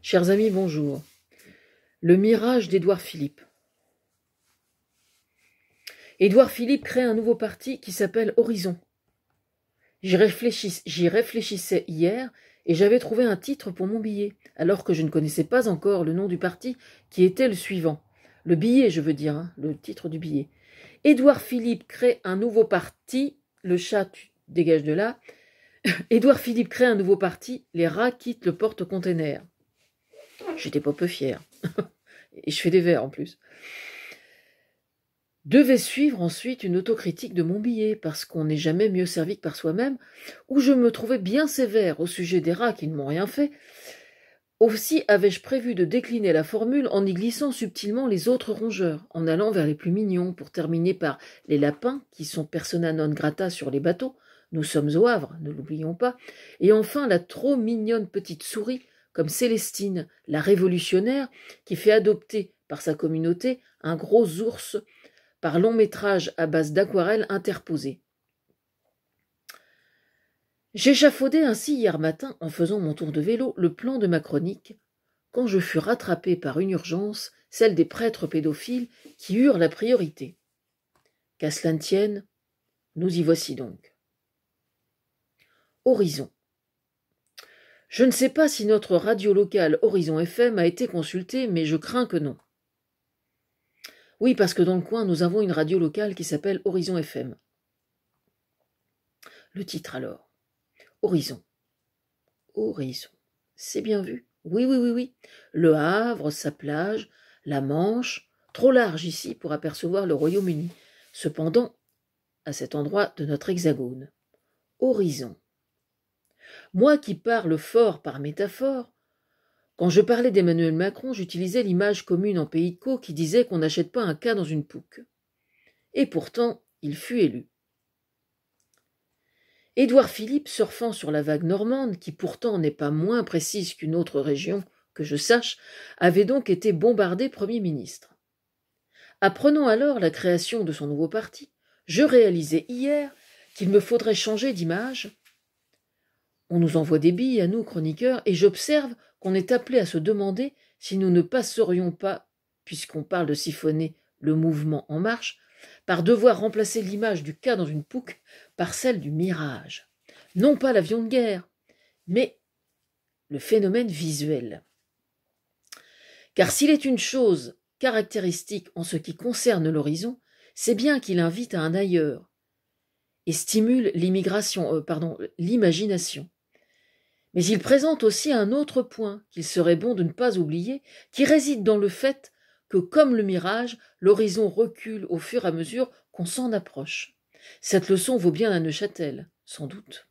Chers amis, bonjour. Le mirage d'Édouard Philippe. Édouard Philippe crée un nouveau parti qui s'appelle Horizon. J'y réfléchissais hier et j'avais trouvé un titre pour mon billet, alors que je ne connaissais pas encore le nom du parti, qui était le suivant. Le billet, je veux dire, le titre du billet. Édouard Philippe crée un nouveau parti. Le chat, tu dégages de là. Édouard Philippe crée un nouveau parti. Les rats quittent le porte-container. J'étais pas peu fière. Et je fais des vers en plus. Devait suivre ensuite une autocritique de mon billet, parce qu'on n'est jamais mieux servi que par soi-même, où je me trouvais bien sévère au sujet des rats qui ne m'ont rien fait. Aussi avais-je prévu de décliner la formule en y glissant subtilement les autres rongeurs, en allant vers les plus mignons, pour terminer par les lapins, qui sont persona non grata sur les bateaux, nous sommes au Havre, ne l'oublions pas, et enfin la trop mignonne petite souris, comme Célestine, la révolutionnaire, qui fait adopter par sa communauté un gros ours par long métrage à base d'aquarelle interposée. J'échafaudais ainsi hier matin, en faisant mon tour de vélo, le plan de ma chronique, quand je fus rattrapé par une urgence, celle des prêtres pédophiles qui eurent la priorité. Qu'à cela ne tienne, nous y voici donc. Horizon. Je ne sais pas si notre radio locale Horizon FM a été consultée, mais je crains que non. Oui, parce que dans le coin, nous avons une radio locale qui s'appelle Horizon FM. Le titre alors. Horizon. Horizon. C'est bien vu. Oui. Le Havre, sa plage, la Manche, trop large ici pour apercevoir le Royaume-Uni. Cependant, à cet endroit de notre hexagone. Horizon. Moi qui parle fort par métaphore, quand je parlais d'Emmanuel Macron, j'utilisais l'image commune en Pays de Caux qui disait qu'on n'achète pas un cas dans une pouque. Et pourtant, il fut élu. Édouard Philippe, surfant sur la vague normande, qui pourtant n'est pas moins précise qu'une autre région, que je sache, avait donc été bombardé Premier ministre. Apprenant alors la création de son nouveau parti, je réalisais hier qu'il me faudrait changer d'image. On nous envoie des billes à nous, chroniqueurs, et j'observe qu'on est appelé à se demander si nous ne passerions pas, puisqu'on parle de siphonner le mouvement en marche, par devoir remplacer l'image du cas dans une pouque par celle du mirage. Non pas l'avion de guerre, mais le phénomène visuel. Car s'il est une chose caractéristique en ce qui concerne l'horizon, c'est bien qu'il invite à un ailleurs et stimule l'imagination. Mais il présente aussi un autre point qu'il serait bon de ne pas oublier, qui réside dans le fait que, comme le mirage, l'horizon recule au fur et à mesure qu'on s'en approche. Cette leçon vaut bien à Neuchâtel, sans doute.